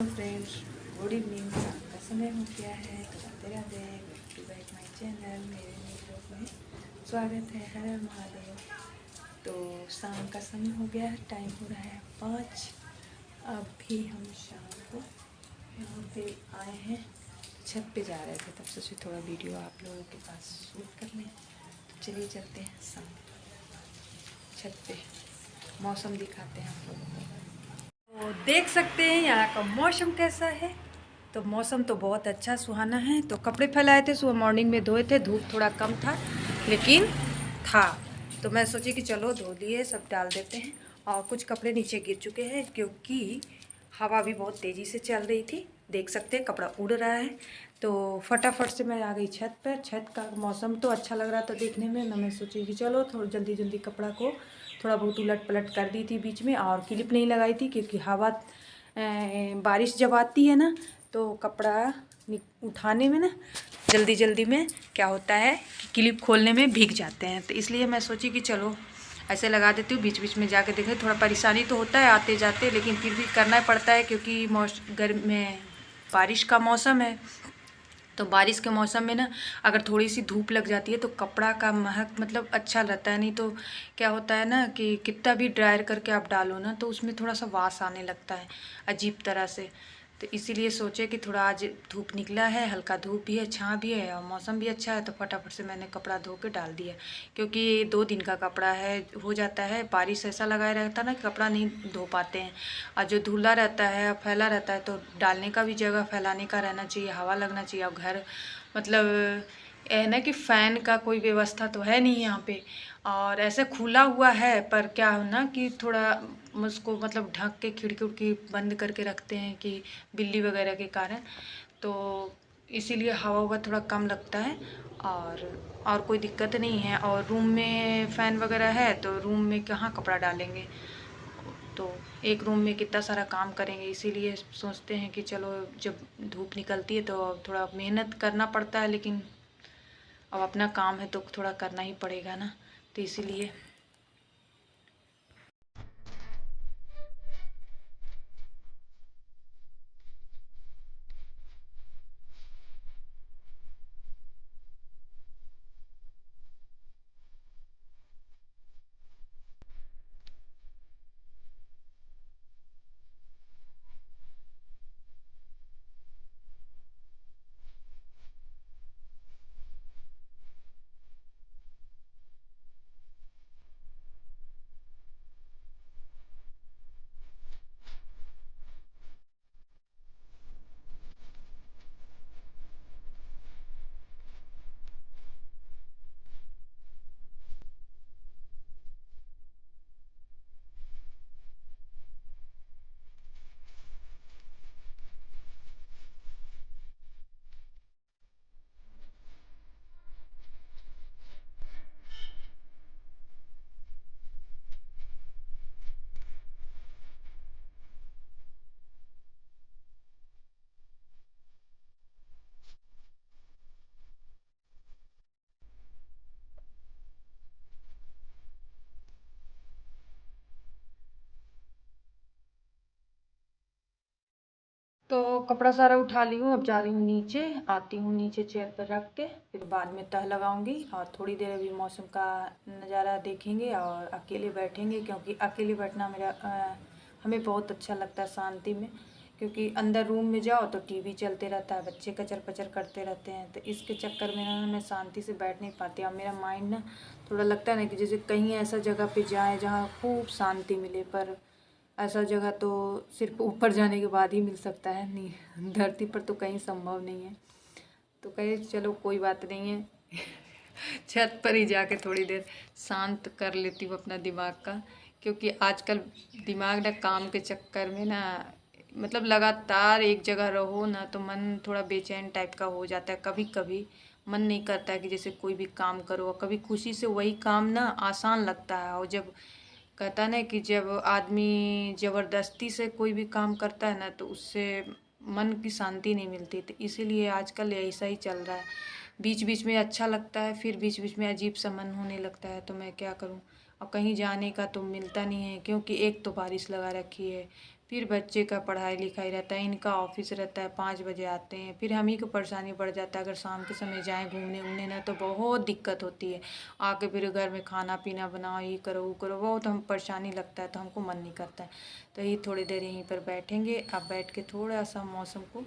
Friends, good evening. शाम का समय हो गया है तो Radhe Radhe. Welcome to back my channel. मेरे वीडियो में स्वागत है। हर हर महादेव। तो शाम का समय हो गया है, टाइम हो रहा है 5। अभी हम शाम को यहाँ पे आए हैं, छत पे जा रहे थे, तब सोचे थोड़ा वीडियो आप लोगों के पास शूट कर लें। तो चलिए चलते हैं शाम छत पे, मौसम दिखाते हैं आप लोगों को। तो देख सकते हैं यहाँ का मौसम कैसा है। तो मौसम तो बहुत अच्छा सुहाना है। तो कपड़े फैलाए थे, सुबह मॉर्निंग में धोए थे, धूप थोड़ा कम था लेकिन था। तो मैं सोची कि चलो धो लिए, सब डाल देते हैं। और कुछ कपड़े नीचे गिर चुके हैं क्योंकि हवा भी बहुत तेज़ी से चल रही थी। देख सकते हैं कपड़ा उड़ रहा है। तो फटाफट से मैं आ गई छत पर। छत का मौसम तो अच्छा लग रहा था देखने में। मैं सोची कि चलो थोड़ा जल्दी जल्दी कपड़ा को थोड़ा बहुत उलट पलट कर दी थी बीच में, और क्लिप नहीं लगाई थी क्योंकि हवा बारिश जब आती है ना तो कपड़ा उठाने में ना जल्दी जल्दी में क्या होता है कि क्लिप खोलने में भीग जाते हैं। तो इसलिए मैं सोची कि चलो ऐसे लगा देती हूँ, बीच बीच में जाके देखें। थोड़ा परेशानी तो होता है आते जाते, लेकिन फिर भी करना पड़ता है क्योंकि गर्मी में बारिश का मौसम है। तो बारिश के मौसम में ना अगर थोड़ी सी धूप लग जाती है तो कपड़ा का महक मतलब अच्छा रहता है। नहीं तो क्या होता है ना कि कितना भी ड्रायर करके आप डालो ना तो उसमें थोड़ा सा वास आने लगता है अजीब तरह से। तो इसीलिए सोचे कि थोड़ा आज धूप निकला है, हल्का धूप भी है, छाँव भी है और मौसम भी अच्छा है, तो फटाफट से मैंने कपड़ा धो के डाल दिया। क्योंकि 2 दिन का कपड़ा है, हो जाता है बारिश ऐसा लगाए रहता है ना कि कपड़ा नहीं धो पाते हैं। और जो धुला रहता है, फैला रहता है, तो डालने का भी जगह फैलाने का रहना चाहिए, हवा लगना चाहिए। और घर मतलब है ना कि फ़ैन का कोई व्यवस्था तो है नहीं यहाँ पे, और ऐसे खुला हुआ है। पर क्या हो ना कि थोड़ा उसको मतलब ढक के खिड़की उड़की बंद करके रखते हैं कि बिल्ली वगैरह के कारण, तो इसीलिए हवा हुआ थोड़ा कम लगता है। और कोई दिक्कत नहीं है। और रूम में फ़ैन वगैरह है तो रूम में कहाँ कपड़ा डालेंगे, तो एक रूम में कितना सारा काम करेंगे। इसीलिए सोचते हैं कि चलो जब धूप निकलती है तो थोड़ा मेहनत करना पड़ता है, लेकिन अब अपना काम है तो थोड़ा करना ही पड़ेगा ना, तो इसीलिए। तो कपड़ा सारा उठा ली हूँ, अब जा रही हूँ नीचे। आती हूँ नीचे चेयर पर रख के, फिर बाद में तह लगाऊंगी और थोड़ी देर अभी मौसम का नज़ारा देखेंगे और अकेले बैठेंगे। क्योंकि अकेले बैठना हमें बहुत अच्छा लगता है शांति में। क्योंकि अंदर रूम में जाओ तो टीवी चलते रहता है, बच्चे कचर पचर करते रहते हैं, तो इसके चक्कर में ना मैं शांति से बैठ नहीं पाती। और मेरा माइंड ना थोड़ा लगता है ना कि जैसे कहीं ऐसा जगह पे जाएं जहाँ खूब शांति मिले। पर ऐसा जगह तो सिर्फ ऊपर जाने के बाद ही मिल सकता है, नहीं धरती पर तो कहीं संभव नहीं है। तो कहे चलो कोई बात नहीं है छत पर ही जाके थोड़ी देर शांत कर लेती हूँ अपना दिमाग का। क्योंकि आजकल दिमाग ना काम के चक्कर में ना मतलब लगातार एक जगह रहो ना तो मन थोड़ा बेचैन टाइप का हो जाता है। कभी कभी मन नहीं करता है कि जैसे कोई भी काम करो, और कभी खुशी से वही काम ना आसान लगता है। और जब कहता है ना कि जब आदमी ज़बरदस्ती से कोई भी काम करता है ना तो उससे मन की शांति नहीं मिलती। तो इसीलिए आजकल ऐसा ही चल रहा है, बीच बीच में अच्छा लगता है, फिर बीच बीच में अजीब सा मन होने लगता है। तो मैं क्या करूं। और कहीं जाने का तो मिलता नहीं है क्योंकि एक तो बारिश लगा रखी है, फिर बच्चे का पढ़ाई लिखाई रहता है, इनका ऑफिस रहता है, 5 बजे आते हैं, फिर हम ही को परेशानी बढ़ जाता है। अगर शाम के समय जाएं घूमने उमने ना तो बहुत दिक्कत होती है। आके फिर घर में खाना पीना बनाओ, ये करो वो करो, बहुत हम परेशानी लगता है, तो हमको मन नहीं करता है। तो ये थोड़ी देर यहीं पर बैठेंगे। अब बैठ के थोड़ा सा मौसम को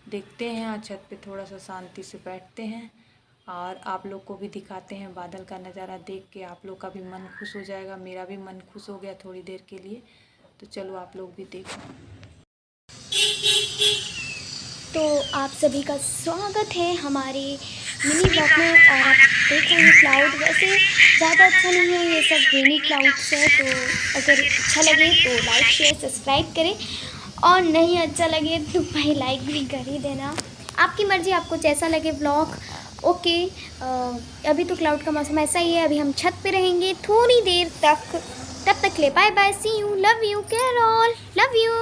देखते हैं, और छत पर थोड़ा सा शांति से बैठते हैं और आप लोग को भी दिखाते हैं। बादल का नज़ारा देख के आप लोग का भी मन खुश हो जाएगा, मेरा भी मन खुश हो गया थोड़ी देर के लिए। तो चलो आप लोग भी देखो। तो आप सभी का स्वागत है हमारे मिनी ब्लॉग में। और आप देख रहे हैं क्लाउड, वैसे ज़्यादा अच्छा नहीं है, ये सब रेनी क्लाउड्स है। तो अगर अच्छा लगे तो लाइक शेयर सब्सक्राइब करें, और नहीं अच्छा लगे तो भाई लाइक भी कर ही देना, आपकी मर्ज़ी, आपको जैसा लगे ब्लॉग। ओके, अभी तो क्लाउड का मौसम ऐसा ही है, अभी हम छत पे रहेंगे थोड़ी देर तक। तब तक ले bye bye, see you, love you, care all, love you.